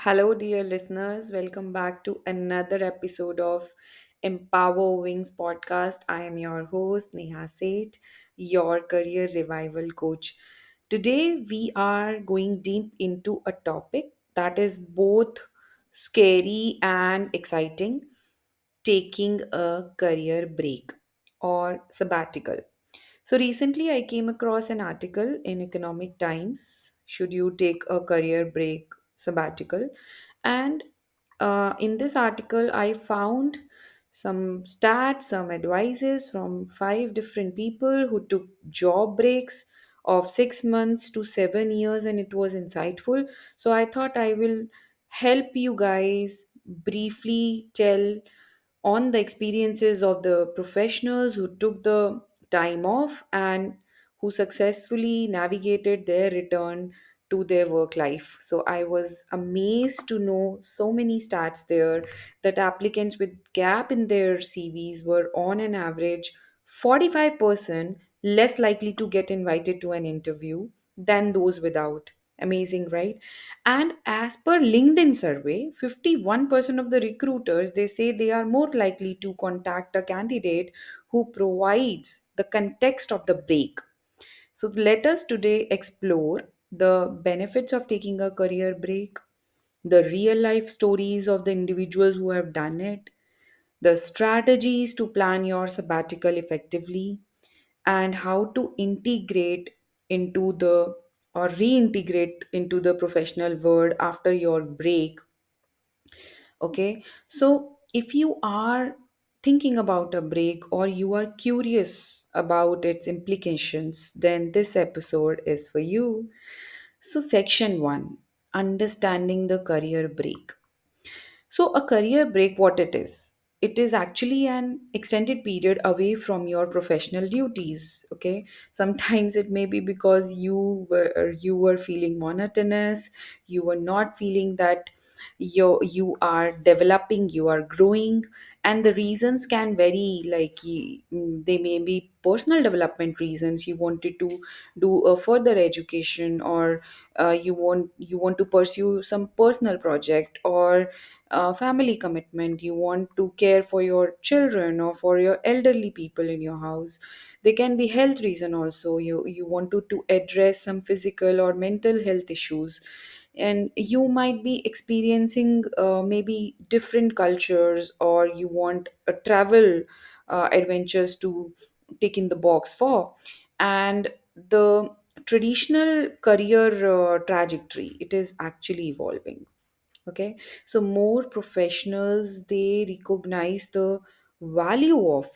Hello, dear listeners. Welcome back to another episode of Empower Wings podcast. I am your host, Neha Seth, your career revival coach. Today, we are going deep into a topic that is both scary and exciting, taking a career break or sabbatical. So recently I came across an article in Economic Times, should you take a career break sabbatical? And in this article I found some stats, some advices from five different people who took job breaks of 6 months to 7 years, and it was insightful. So I thought I will help you guys briefly tell on the experiences of the professionals who took the time off and who successfully navigated their return to their work life. So I was amazed to know so many stats there that applicants with gap in their CVs were on an average 45% less likely to get invited to an interview than those without. Amazing, right? And as per LinkedIn survey, 51% of the recruiters they say they are more likely to contact a candidate who provides the context of the break. So let us today explore the benefits of taking a career break, the real life stories of the individuals who have done it, the strategies to plan your sabbatical effectively, and how to integrate into the or reintegrate into the professional world after your break. Okay, so if you are thinking about a break or you are curious about its implications, then this episode is for you. So, section 1, understanding the career break. So, a career break, what it is? It is actually an extended period away from your professional duties. Okay, sometimes it may be because you were feeling monotonous, you were not feeling that you are developing, you are growing, and the reasons can vary. Like they may be personal development reasons. You wanted to do a further education, or you want to pursue some personal project, or family commitment, you want to care for your children or for your elderly people in your house. There can be health reason also. You want to address some physical or mental health issues, and you might be experiencing maybe different cultures, or you want a travel adventures to tick in the box for. And the traditional career trajectory, it is actually evolving. Okay, so more professionals they recognize the value of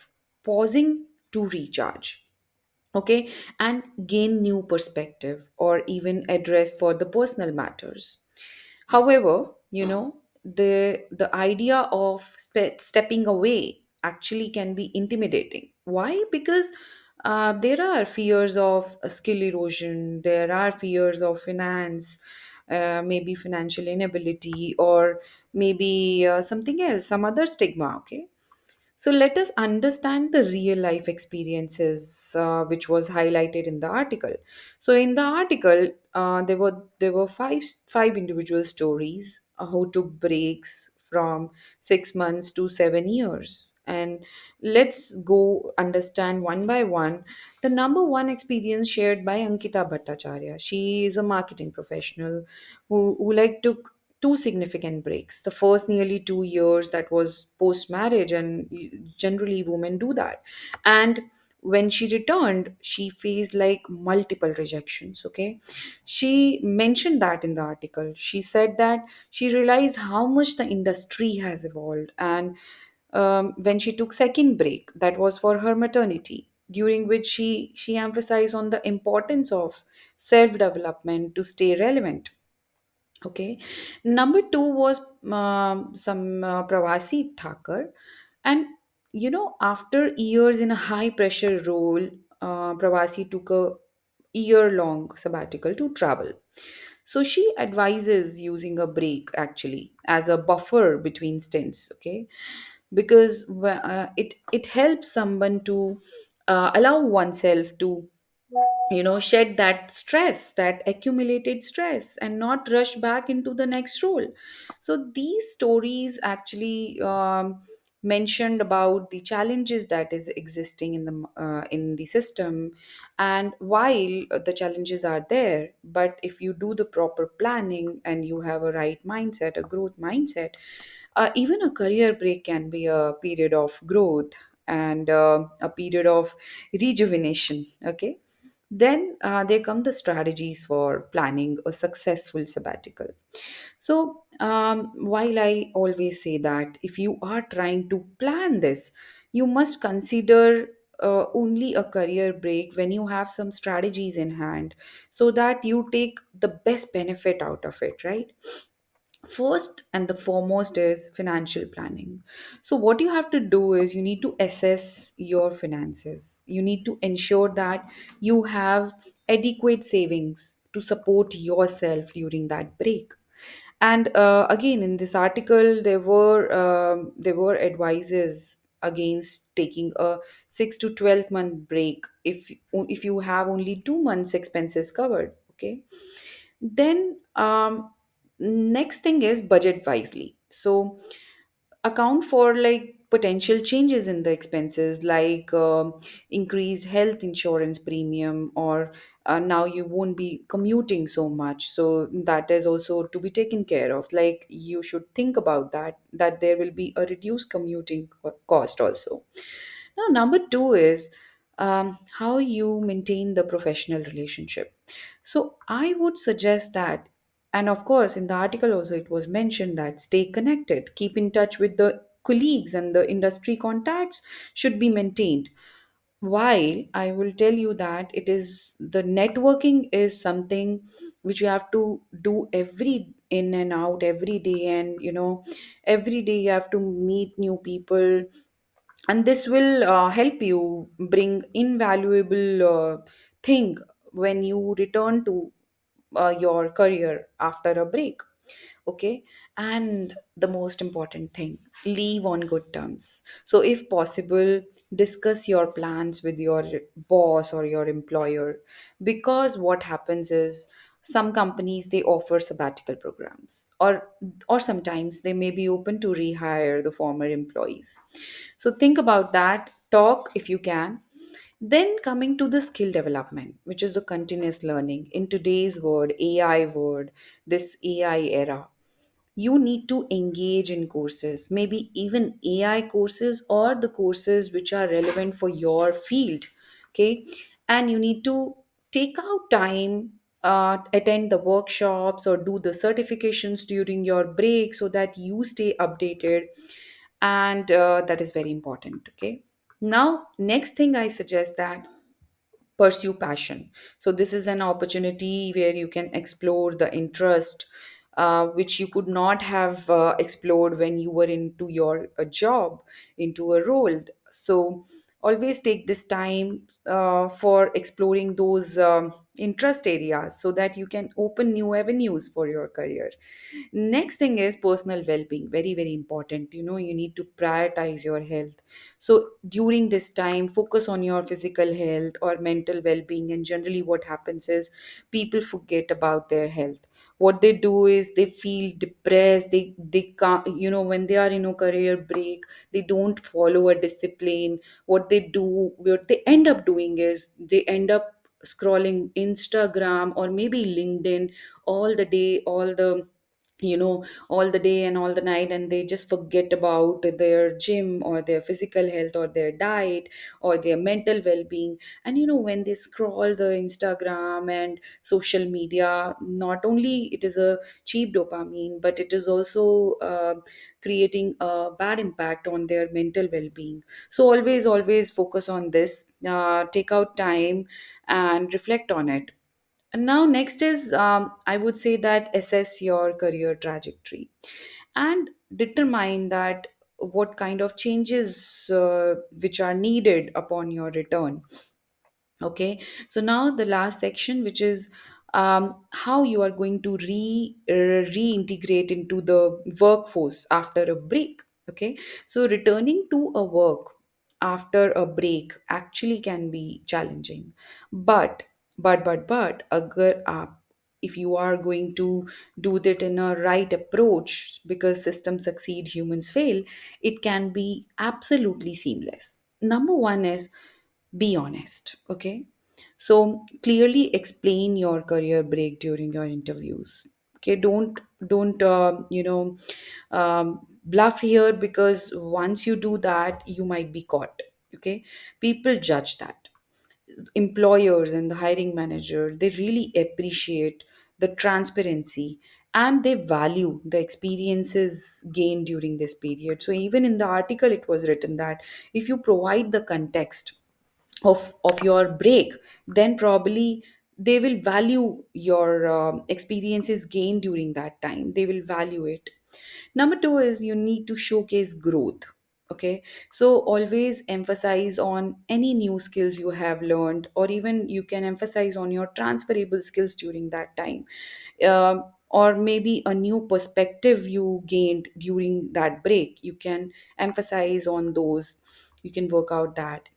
pausing to recharge, okay, and gain new perspective or even address for the personal matters. However, the idea of stepping away actually can be intimidating. Why? Because there are fears of skill erosion, there are fears of finance, maybe financial inability, or maybe something else, some other stigma. Okay, so let us understand the real life experiences which was highlighted in the article. So in the article, there were five individual stories who took breaks from 6 months to 7 years, and let's go understand one by one. The number one experience shared by Ankita Bhattacharya. She is a marketing professional who like took two significant breaks. The first nearly 2 years, that was post marriage, and generally women do that. And when she returned, she faced like multiple rejections. Okay, she mentioned that in the article. She said that she realized how much the industry has evolved, and when she took second break, that was for her maternity, during which she emphasized on the importance of self development to stay relevant. Okay. Number two was some Pravasi Thakur. And, after years in a high pressure role, Pravasi took a year long sabbatical to travel. So she advises using a break actually as a buffer between stints. Okay. Because it helps someone to allow oneself to shed that stress, that accumulated stress, and not rush back into the next role. So these stories actually mentioned about the challenges that is existing in the system. And while the challenges are there, but if you do the proper planning and you have a right mindset, a growth mindset, even a career break can be a period of growth and a period of rejuvenation. Okay, then there come the strategies for planning a successful sabbatical. So, while I always say that if you are trying to plan this, you must consider only a career break when you have some strategies in hand, so that you take the best benefit out of it, right? First and the foremost is financial planning. So, what you have to do is you need to assess your finances. You need to ensure that you have adequate savings to support yourself during that break. And again, in this article, there were advices against taking a 6 to 12 month break if you have only 2 months expenses covered. Okay, then next thing is budget wisely. So account for like potential changes in the expenses, like increased health insurance premium, or now you won't be commuting so much, so that is also to be taken care of. Like you should think about that there will be a reduced commuting cost also. Now, number two is how you maintain the professional relationship. So I would suggest that, and of course, in the article also it was mentioned that stay connected, keep in touch with the colleagues, and the industry contacts should be maintained. While I will tell you that it is the networking is something which you have to do every in and out every day, and every day you have to meet new people, and this will help you bring invaluable thing when you return to your career after a break. Okay, and the most important thing, leave on good terms. So if possible, discuss your plans with your boss or your employer, because what happens is some companies they offer sabbatical programs, or sometimes they may be open to rehire the former employees. So think about that, talk if you can. Then coming to the skill development, which is the continuous learning in today's world, AI world, this AI era, you need to engage in courses, maybe even AI courses or the courses which are relevant for your field. Okay, and you need to take out time, attend the workshops or do the certifications during your break so that you stay updated, and that is very important. Okay, now next thing I suggest that pursue passion. So this is an opportunity where you can explore the interest which you could not have explored when you were into your job, into a role. So always take this time for exploring those interest areas so that you can open new avenues for your career. Next thing is personal well-being, very very important. You need to prioritize your health. So during this time, focus on your physical health or mental well-being. And generally what happens is people forget about their health. What they do is they feel depressed, they can't, when they are in a career break, they don't follow a discipline. What they end up doing is they end up scrolling Instagram or maybe LinkedIn all the day, all the day and all the night, and they just forget about their gym or their physical health or their diet or their mental well-being. And when they scroll the Instagram and social media, not only it is a cheap dopamine, but it is also creating a bad impact on their mental well-being. So always focus on this, take out time and reflect on it. And now, next is I would say that assess your career trajectory and determine that what kind of changes which are needed upon your return. Okay, so now the last section, which is how you are going to reintegrate into the workforce after a break. Okay, so returning to a work after a break actually can be challenging, but but agar aap, if you are going to do that in a right approach, because systems succeed, humans fail, it can be absolutely seamless. Number one is be honest, okay? So clearly explain your career break during your interviews. Okay, don't bluff here, because once you do that, you might be caught. Okay, people judge that. Employers and the hiring manager, they really appreciate the transparency, and they value the experiences gained during this period. So even in the article it was written that if you provide the context of your break, then probably they will value your experiences gained during that time, they will value it. Number two is you need to showcase growth. Okay, so always emphasize on any new skills you have learned, or even you can emphasize on your transferable skills during that time. Or maybe a new perspective you gained during that break, you can emphasize on those, you can work out that.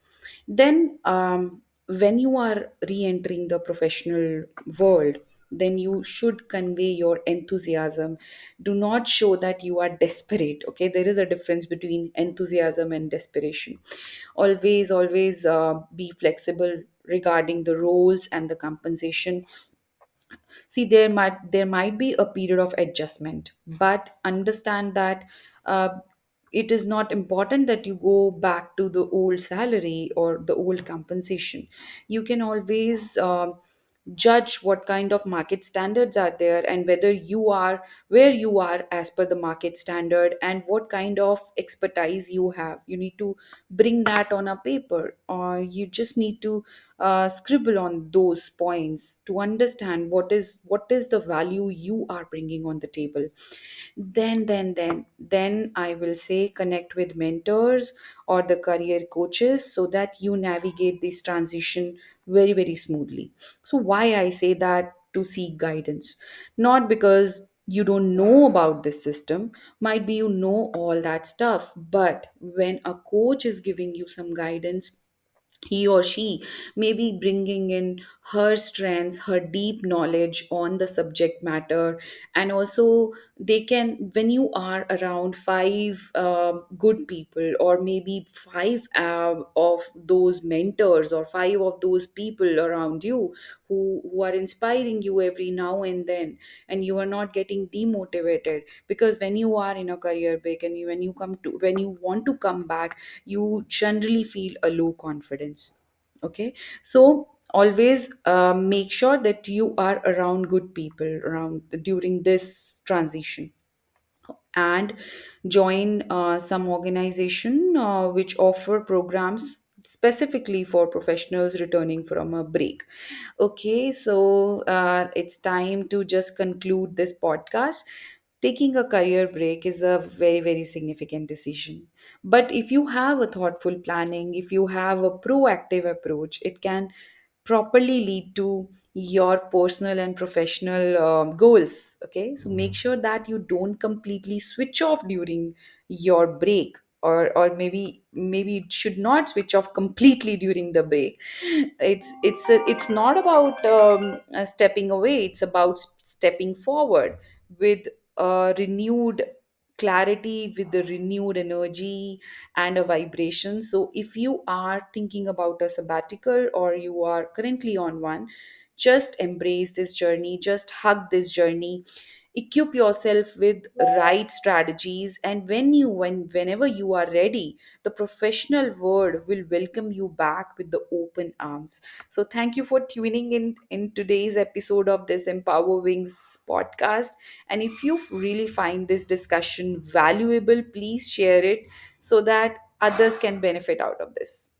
Then when you are re-entering the professional world, then you should convey your enthusiasm. Do not show that you are desperate. Okay, there is a difference between enthusiasm and desperation. Always be flexible regarding the roles and the compensation. See, there might be a period of adjustment, but understand that uh, it is not important that you go back to the old salary or the old compensation. You can always judge what kind of market standards are there, and whether you are where you are as per the market standard, and what kind of expertise you have. You need to bring that on a paper, or you just need to scribble on those points to understand what is the value you are bringing on the table. Then I will say connect with mentors or the career coaches, so that you navigate this transition very, very smoothly. So why I say that, to seek guidance, not because you don't know about this system, might be you know all that stuff, but when a coach is giving you some guidance, he or she may be bringing in her strengths, her deep knowledge on the subject matter. And also, they can, when you are around five good people, or maybe five of those mentors, or five of those people around you who are inspiring you every now and then, and you are not getting demotivated. Because when you are in a career break, and when you want to come back, you generally feel a low confidence. Okay, so always make sure that you are around good people around during this transition, and join some organization which offer programs specifically for professionals returning from a break. Okay, so it's time to just conclude this podcast. Taking a career break is a very, very significant decision. But if you have a thoughtful planning, if you have a proactive approach, it can properly lead to your personal and professional goals. Okay, so make sure that you don't completely switch off during your break, or maybe it should not switch off completely during the break. It's not about stepping away, it's about stepping forward with renewed clarity, with the renewed energy and a vibration. So if you are thinking about a sabbatical, or you are currently on one, just embrace this journey, just hug this journey, equip yourself with right strategies, and whenever you are ready, the professional world will welcome you back with the open arms. So thank you for tuning in today's episode of this Empower Wings podcast. And if you really find this discussion valuable, please share it, so that others can benefit out of this.